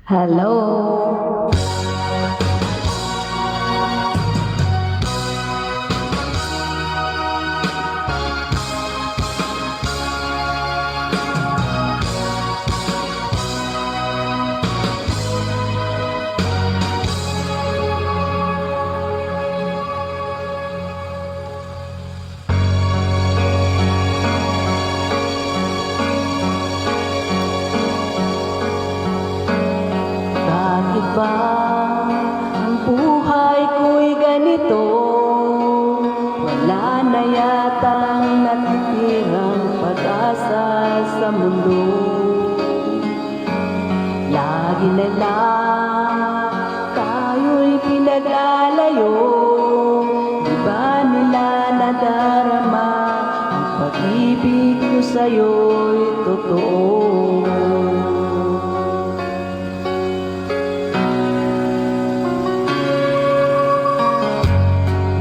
Hello. Bakit ba ang buhay ko'y ganito? Wala na yatang natitirang pag-asa sa mundo. Lagi na lang tayo'y pinaglalayo. Di ba nila nadarama ang pag-ibig ko sa'yo'y totoo?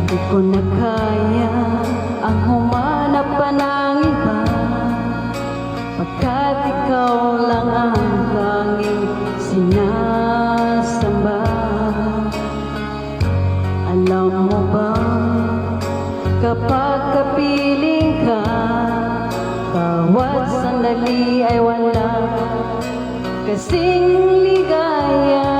Di ko na kaya ang humanap pa ng iba, pagkat ikaw lang ang tanging sinasamba. Alam mo ba, kapag kapiling ka, bawat sandali ay wala kasing ligaya.